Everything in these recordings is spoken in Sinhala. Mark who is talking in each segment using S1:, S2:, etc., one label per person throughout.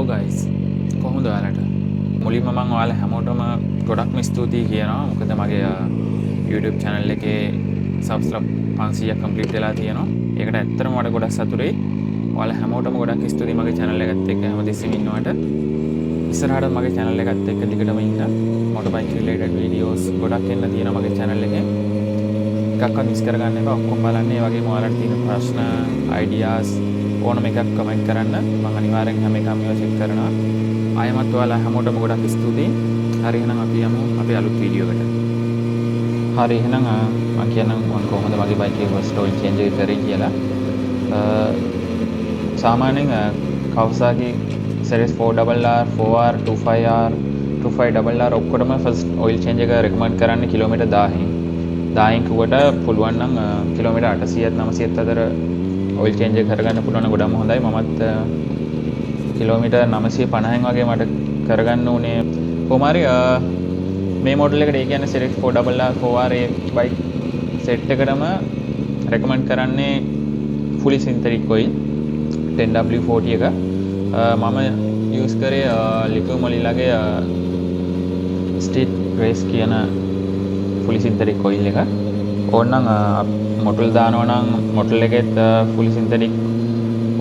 S1: hello guys කොහොමද ඔයාලට මුලින්ම මම ඔයාලා හැමෝටම ගොඩක්ම ස්තුතියි කියනවා මොකද මගේ YouTube channel එකේ subscribe 500ක් complete වෙලා තියෙනවා ඒකට ඇත්තටම මට ගොඩක් සතුටුයි ඔයාලා හැමෝටම ගොඩක් ස්තුතියි මගේ channel එකත් එක්ක හැමතිස්සෙම ඉන්නවට ඉස්සරහට මගේ channel එකත් එක්ක දිගටම ඉන්න motorbike related videos ගොඩක් එන්න තියෙනවා මගේ channel එකේ එකක්වත් මිස් කරගන්න එපා ඔක්කොම බලන්න ඒ වගේම ඔයාලට තියෙන ප්‍රශ්න ideas ඕනම එකක් කමෙන්ට් කරන්න මම අනිවාර්යෙන් හැම එකම ඒවා චෙක් කරනවා ආයෙමත් ඔයාලා හැමෝටම ගොඩක් ස්තුතියි හරි එහෙනම් අපි යමු අපේ අලුත් වීඩියෝ එකට හරි එහෙනම් මම කියන්නම් මම කොහොමද මගේ බයික් එකේ ෆස්ට් ඔයිල් චේන්ජ් එක කරේ කියලා සාමාන්‍යයෙන් Kawasaki series 4RR 4R 25R 25RR ඔක්කොටම ෆස්ට් ඔයිල් චේන්ජ් එක රෙකමන්ඩ් කරන්නේ කිලෝමීටර් 1000න් 1000න් කුවට පුළුවන් නම් කිලෝමීටර් 800ත් 900ත් අතර ඔයිල් චේන්ජ් එක කරගන්න පුළුවන් නම් ගොඩක්ම හොඳයි මමත් කිලෝමීටර් 950න් වගේ මට කරගන්න උනේ කොහොම හරි මේ මොඩල් එකට ඒ කියන්නේ series 4RR 4R ඒ බයික් සෙට් එකටම රෙකමන්ඩ් කරන්නේ fully synthetic oil 10W40 එක මම යූස් කරේ ලිකෝ මොලිලාගේ ස්ට්‍රීට් රේස් කියන fully synthetic oil එක ඕනනම් මොටල් දානවා නම් මොටල් එකෙත් fully synthetic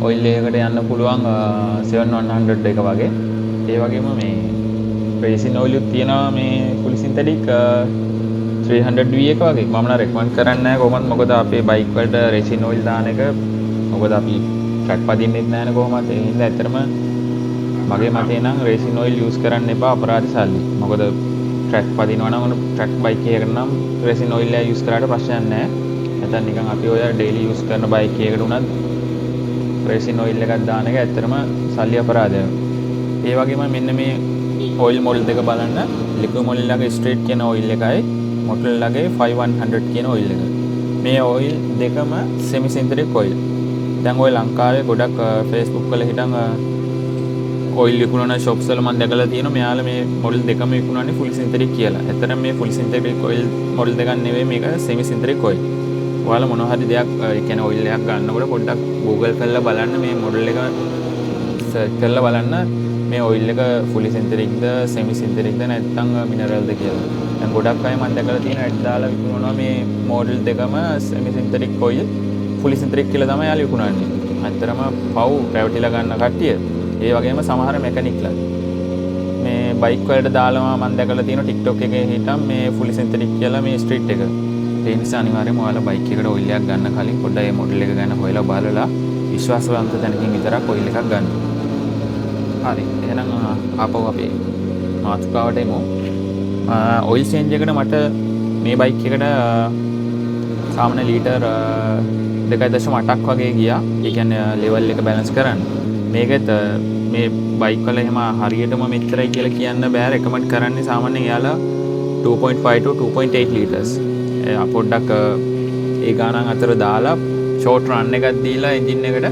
S1: oil එකකට යන්න පුළුවන් 7100 එක වගේ ඒ වගේම මේ racing oil උත් තියෙනවා මේ fully synthetic 300V එක වගේ මම නම් රෙකමන්ඩ් කරන්නේ නැහැ කොහොමද මොකද අපේ බයික් වලට racing oil දාන එක මොකද අපි ට්‍රැක් පදින්නෙත් නැහැ නේ කොහොමද ඒ හින්දා ඇත්තටම මගේ මතේ නම් racing oil use කරන්න එපා අපරාධ සල්ලි මොකද ට්‍රැක් පදිනවා නම් ට්‍රැක් බයික් එකකට නම් racing oil එක use කරාට ප්‍රශ්නයක් නැහැ නැත්නම් නිකන් අපි ඔය daily use කරන බයික් එකකට උනත් racing oil එකක් දාන එක ඇත්තටම සල්ලි අපරාධයක් ඒ වගේම මෙන්න මේ oil model දෙක බලන්න liquid model ලගේ straight කියන oil එකයි model ලගේ 5100 කියන oil එක මේ oil දෙකම semi synthetic oil දැන් ඔය ලංකාවේ ගොඩක් Facebook වල හිටන් oil විකුණන shops වල මම දැකලා තියෙනවා මෙයාලා මේ model දෙකම විකුණන්නේ full synthetic කියලා. ඇත්තටම මේ full synthetic oil model දෙකක් නෙවෙයි මේක semi synthetic oil. ඔයාලා මොනවා හරි දෙයක් ඒ කියන්නේ oil එකක් ගන්නකොට පොඩ්ඩක් Google කරලා බලන්න මේ model එක search කරලා බලන්න මේ oil එක fully synthetic ද semi synthetic ද නැත්නම් mineral ද කියලා. දැන් ගොඩක් අය මම දැකලා තියෙන ඇඩ් දාලා විකුණනවා මේ model දෙකම semi synthetic oil fully synthetic කියලා තමයි යාළුවෝ විකුණන්නේ. ඇත්තටම පව් රැවටිලා ගන්න කට්ටිය. ඒ වගේම සමහර මෙකැනික්ලා මේ බයික් වලට දාලා මම දැකලා තියෙනවා TikTok එකේ හිටන් මේ fully synthetic කියලා මේ ස්ට්‍රීට් එක. ඒ නිසා අනිවාර්යයෙන්ම ඔයාලා බයික් එකකට ඔයිල් එකක් ගන්න කලින් පොඩ්ඩක් මේ මොඩල් එක ගැන හොයලා බලලා විශ්වාසවන්ත තැනකින් විතරක් ඔයිල් එකක් ගන්න. හරි. එහෙනම් ආපහු අපි මාතෘකාවට එමු. ඔයිල් චේන්ජ් එකට මට මේ බයික් එකට සාමාන්‍ය ලීටර් 2.8ක් වගේ ගියා. ඒ කියන්නේ ලෙවල් එක බැලන්ස් කරන්න. මේකත් මේ බයික් වල එහෙම හරියටම මෙච්චරයි කියලා කියන්න බෑ රෙකමන්ඩ් කරන්නේ සාමාන්‍යයෙන් යාලා 2.5 to 2.8 liters පොඩ්ඩක් ඒ ගානන් අතර දාලා ෂෝට් රන් එකක් දීලා එන්ජින් එකට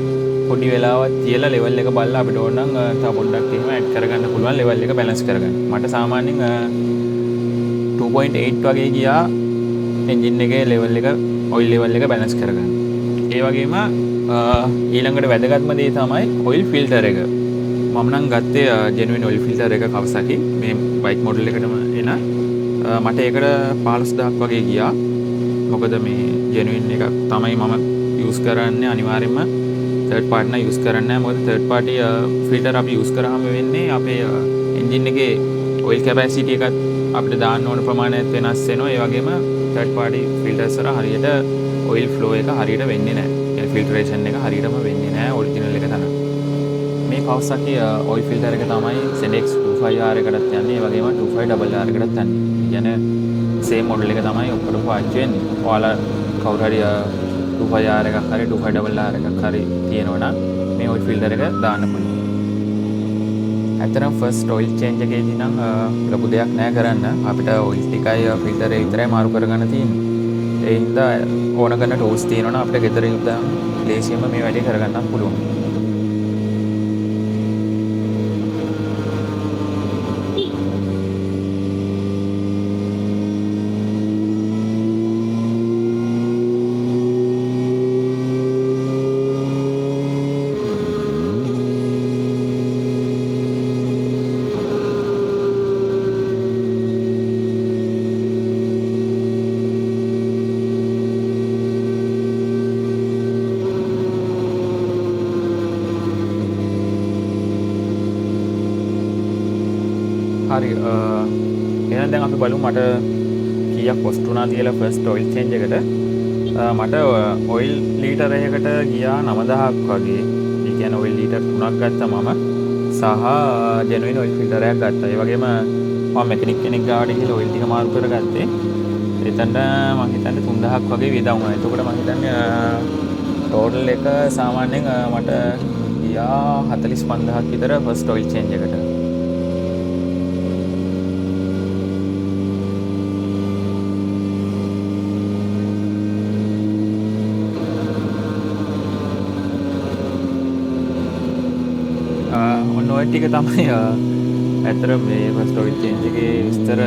S1: පොඩි වෙලාවක් තියලා ලෙවල් එක බලලා අපිට ඕන නම් තව පොඩ්ඩක් එහෙම ඇඩ් කරගන්න පුළුවන් ලෙවල් එක බැලන්ස් කරගන්න. මට සාමාන්‍යයෙන් 2.8 වගේ ගියා එන්ජින් එකේ ලෙවල් එක ඔයිල් ලෙවල් එක බැලන්ස් කරගන්න. ඒ වගේම ඊළඟට වැදගත්ම දේ තමයි ඔයිල් ෆිල්ටර් එක. මම නම් ගත්තේ ජෙනුයින් ඔයිල් ෆිල්ටර් එක Kawasaki මේ බයික් මොඩල් එකටම එන. මට ඒකට 15000ක් වගේ ගියා. මොකද මේ ජෙනුයින් එකක් තමයි මම යූස් කරන්නේ අනිවාර්යයෙන්ම third party නා යූස් කරන්නේ නැහැ. මොකද third party ෆිල්ටර් අපි යූස් කරාම වෙන්නේ අපේ එන්ජින් එකේ ඔයිල් කැපැසිටි එකත් අපිට දාන්න ඕන ප්‍රමාණයත් වෙනස් වෙනවා. ඒ වගේම third party ෆිල්ටර්ස් වල හරියට ඔයිල් ෆ්ලෝ එක හරියට වෙන්නේ නැහැ. ෆිල්ටරේෂන් එක හරියටම වෙන්නේ නැහැ ඔරිජිනල් එක තරම්. මේ Kawasaki oil filter එක තමයි ZX 25R එකටත් යන්නේ. ඒ වගේම 25RR එකටත් යන්නේ. කියන්නේ same model එක තමයි ඔක්කොටම පාවිච්චි වෙන්නේ. ඔයාලා කවුරු හරි 25R එකක් හරි 25RR එකක් හරි තියෙනවා නම් මේ oil filter එක දාන්න පුළුවන්. ඇත්තටම first oil change එකේදී නම් ලොකු දෙයක් නෑ කරන්න. අපිට oil ටිකයි filter එක විතරයි මාරු කරගන්න තියෙන්නේ. ඒ හින්දා ඕන කරන tools තියෙනවා නම් අපිට ගෙදරින් උදා ලේසියෙන්ම මේ වැඩේ කරගන්නත් පුළුවන්. හරි එහෙනම් දැන් අපි බලමු මට කීයක් කොස්ට් වුණාද කියලා ෆස්ට් ඔයිල් චේන්ජ් එකට. මට ඔයිල් ලීටර් එකකට ගියා 9000ක් වගේ. ඒ කියන්නේ ඔයිල් ලීටර් 3ක් ගත්තා මම සහ ජෙනුයින් ඔයිල් ෆිල්ටර් එකක් ගත්තා. ඒ වගේම මම මෙකැනික් කෙනෙක් ගාවට ගිහලා ඔයිල් ටික මාරු කරගත්තේ. එතනට මම හිතන්නේ 3000ක් වගේ වේදම් වුණා. එතකොට මම හිතන්නේ ටෝටල් එක සාමාන්‍යයෙන් මට ගියා 45000ක් විතර ෆස්ට් ඔයිල් චේන්ජ් එකට. ඔන්න ඔය ටික තමයි ඇත්තට මේ ෆස්ට් ඔයිල් චේන්ජ් එකේ විස්තර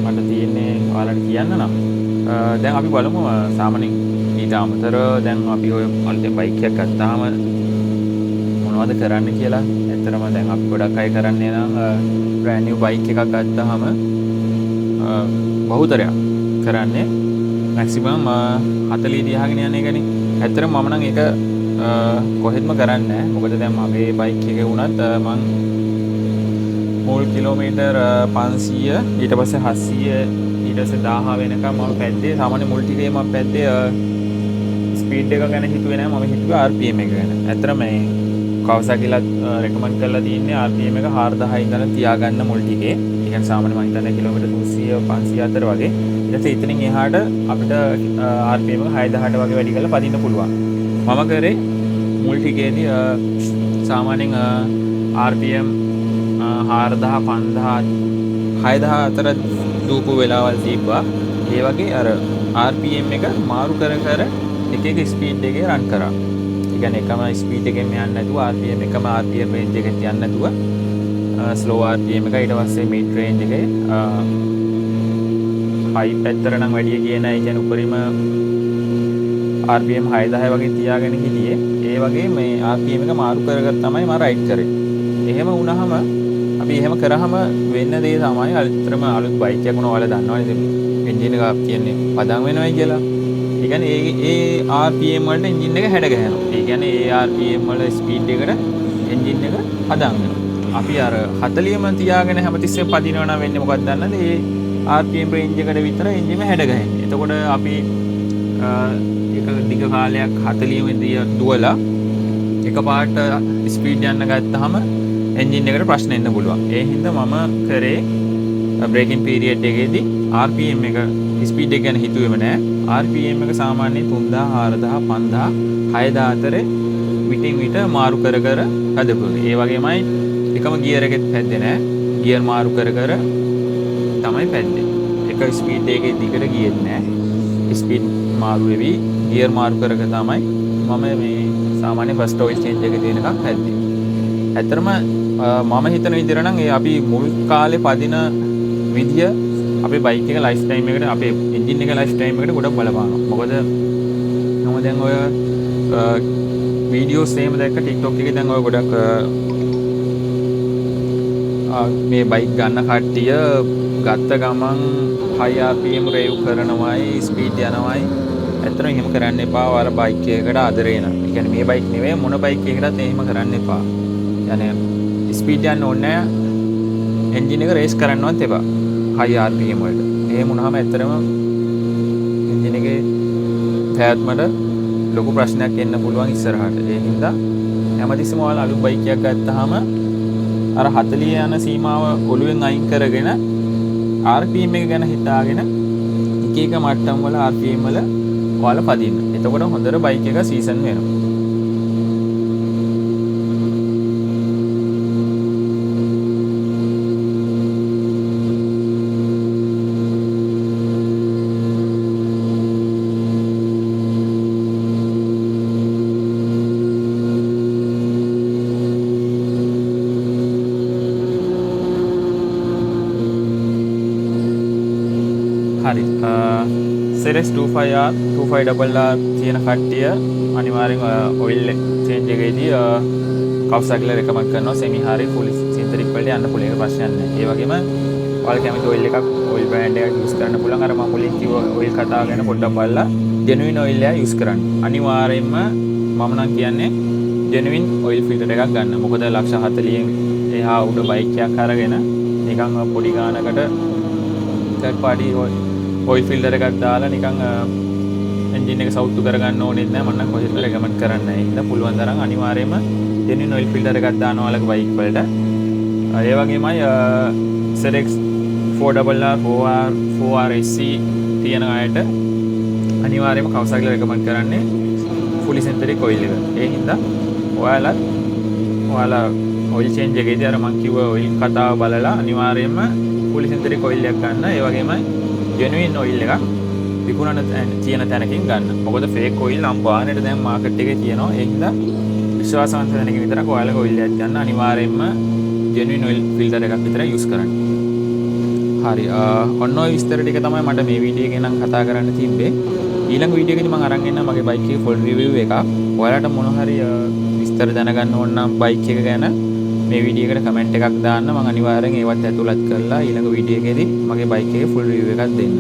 S1: මට තියෙන්නේ ඔයාලට කියන්න නම්. දැන් අපි බලමු සාමාන්‍යයෙන් ඊට අමතරව දැන් අපි ඔය අලුතෙන් බයික් එකක් ගත්තාම මොනවද කරන්න කියලා. ඇත්තටම දැන් අපි ගොඩක් අය කරන්නේ නම් බ්‍රෑන්ඩ් නිව් බයික් එකක් ගත්තාම බහුතරයක් කරන්නේ මැක්සිමම් 40 තියාගෙන යන එකනේ. ඇත්තටම මම නම් ඒක කොහෙත්ම කරන්නේ නැහැ. මොකද දැන් මගේ බයික් එකේ වුණත් මං මුල් කිලෝමීටර් 500 ඊට පස්සේ 700 ඊට පස්සේ 1000 වෙනකම් මම පැද්දේ. සාමාන්‍ය මුල් ටිකේ මම පැද්දේ ස්පීඩ් එක ගැන හිතුවේ නැහැ. මම හිතුවේ RPM එක ගැන. ඇත්තට මේ කවසාකිලත් රෙකමන්ඩ් කරලා තියෙන්නේ RPM එක 4000 ඉඳලා තියාගන්න මුල් ටිකේ. ඒ කියන්නේ සාමාන්‍ය මම හිතන්නේ කිලෝමීටර් 300 500 අතර වගේ. ඊට පස්සේ ඉතින් එහාට අපිට RPM එක 6000ට වගේ වැඩි කරලා පදින්න පුළුවන්. මම කරේ මුල් ටිකේදී සාමාන්‍යයෙන් RPM 4000 5000 6000 අතර දූපු වෙලාවල් තිබ්බා. ඒ වගේ අර RPM එක මාරු කර කර එක එක ස්පීඩ් එකේ රන් කරා. ඒ කියන්නේ එකම ස්පීඩ් එකෙන් යන්නේ නැතුව RPM එකම RPM රේන්ජ් එකෙන් යන්නේ නැතුව ස්ලෝ RPM එක ඊට පස්සේ මිඩ් රේන්ජ් එකේ හයි පැත්තට නම් වැඩි කියන ඒ කියන්නේ උඩරිම RPM 6000 වගේ තියාගෙන හිටියේ. ඒ වගේ මේ RPM එක මාරු කර කර තමයි මම රයිඩ් කරේ. එහෙම වුණාම අපි එහෙම කරාම වෙන්න දේ තමයි අලුත්ම අලුත් බයික් එකක් වුණා. ඔයාලා දන්නවනේ එන්ජින් එක කියන්නේ පදම් වෙනවයි කියලා. ඒ කියන්නේ ඒ RPM වලට එන්ජින් එක හැඩ ගහනවා. ඒ කියන්නේ ඒ RPM වල ස්පීඩ් එකට එන්ජින් එක පදම් වෙනවා. අපි අර 40ම තියාගෙන හැමතිස්සෙම පදිනවා නම් වෙන්නේ මොකක්ද දන්නද? ඒ RPM රේන්ජ් එකට විතර එන්ජින් එක හැඩ ගහන්නේ. එතකොට අපි එක දිග කාලයක් 40ම දුවලා එකපාරට ස්පීඩ් යන්න ගත්තාම එන්ජින් එකට ප්‍රශ්න එන්න පුළුවන්. ඒ හින්දා මම කරේ බ්‍රේකින් පීරියඩ් එකේදී RPM එක ස්පීඩ් එක ගැන හිතුවේම නෑ. RPM එක සාමාන්‍යයෙන් 3000 4000 5000 6000 අතරේ විටින් විට මාරු කර කර හදපුවා. ඒ වගේමයි එකම ගියර් එකෙත් පැද්දේ නෑ. ගියර් මාරු කර කර තමයි පැද්දේ. එක ස්පීඩ් එකේ දිගට ගියෙත් නෑ. ස්පීඩ් මාරු වෙවි ගියර් මාරු කර කර තමයි මම මේ සාමාන්‍ය ෆස්ට් ඔයිල් චේන්ජ් එක දෙන එකක් පැද්දේ. ඇත්තටම මම හිතන විදිහට නම් ඒ අපි මුල් කාලේ පදින විදිය අපේ බයික් එක ලයිෆ් ටයිම් එකට අපේ එන්ජින් එක ලයිෆ් ටයිම් එකට ගොඩක් බලපානවා. මොකද මම දැන් ඔය වීඩියෝස් එහෙම දැක්ක TikTok එකේ දැන් ඔය ගොඩක් මේ බයික් ගන්න කට්ටිය ගත්ත ගමන් high RPM රේව් කරනවයි ස්පීඩ් යනවයි. ඇත්තටම එහෙම කරන්න එපා. ඔයාලා බයික් එකකට ආදරේ නම්. ඒ කියන්නේ මේ බයික් නෙවෙයි මොන බයික් එකකටත් එහෙම කරන්න එපා. يعني ස්පීඩ් යන්න ඕනේ නැහැ. එන්ජින් එක රේස් කරන්නවත් එපා. high RPM වලට. එහෙම වුණාම ඇත්තටම එන්ජින් එකේ පැවැත්මට ලොකු ප්‍රශ්නයක් එන්න පුළුවන් ඉස්සරහට. ඒ හින්දා හැමතිස්සෙම ඔයාලා අලුත් බයික් එකක් ගත්තාම අර 40 යන සීමාව ඔළුවෙන් අයින් කරගෙන RPM එක ගැන හිතාගෙන එක එක මට්ටම් වල RPM වල ඔයාලා පදින්න. එතකොට හොඳට බයික් එක සීසන් වෙනවා. හරි සෙරෙස් 25R 25RR තියෙන කට්ටිය අනිවාර්යෙන් ඔයිල් චේන්ජ් එකේදී කවුසාකිලා රෙකමන්ඩ් කරනවා සෙමි හරි ෆුල් සින්තටික් වලට යන්න පුළුවන්. ඒක ප්‍රශ්නයක් නැහැ. ඒ වගේම ඔයාලා කැමති ඔයිල් එකක් ඔයිල් බ්‍රෑන්ඩ් එකක් යූස් කරන්න පුළුවන්. අර මම මුලින් කිව්ව ඔයිල් කතාව ගැන පොඩ්ඩක් බලලා ජෙනුයින් ඔයිල් එක යූස් කරන්න. අනිවාර්යෙන්ම මම නම් කියන්නේ ජෙනුයින් ඔයිල් ෆිල්ටර් එකක් ගන්න. මොකද ලක්ෂ 40න් එහා උඩ බයික් එකක් අරගෙන නිකන් පොඩි ගානකට third party oil filter එකක් දාලා නිකන් එන්ජින් එක සවුත්තු කරගන්න ඕනෙත් නැහැ. මම නම් කොහෙත් රෙකමන්ඩ් කරන්නේ නැහැ. ඉතින් පුළුවන් තරම් අනිවාර්යයෙන්ම genuine oil filter එකක් දානවා ඔයාලගේ බයික් වලට. ඒ වගේමයි ZX 4RR 4R SC තියෙන අයට අනිවාර්යයෙන්ම කවසාගල රෙකමන්ඩ් කරන්නේ fully synthetic oil එක. ඒ හින්දා ඔයාලා oil change එකේදී අර මම කිව්ව oil කතාව බලලා අනිවාර්යයෙන්ම fully synthetic oil එකක් ගන්න. ඒ වගේමයි genuine oil එකක් විකුණන තියෙන තැනකින් ගන්න. මොකද fake oil නම් බාහිරට දැන් මාකට් එකේ තියෙනවා. ඒ හින්දා විශ්වාසවන්ත තැනකින් විතරක් ඔයාලගේ oil එකක් ගන්න. අනිවාර්යයෙන්ම genuine oil filter එකක් විතරයි use කරන්න. හරි. ඔන්න ඔය විස්තර ටික තමයි මට මේ වීඩියෝ එකේ නම් කතා කරන්න තිබ්බේ. ඊළඟ වීඩියෝ එකේදී මම අරන් එන්න මගේ බයික් එකේ full review එකක්. ඔයාලට මොන හරි විස්තර දැනගන්න ඕන නම් බයික් එක ගැන මේ වීඩියෝ එකට කමෙන්ට් එකක් දාන්න. මම අනිවාර්යෙන් ඒවත් ඇතුළත් කරලා ඊළඟ වීඩියෝ එකේදී මගේ බයික් එකේ full review එකක් දෙන්නම්.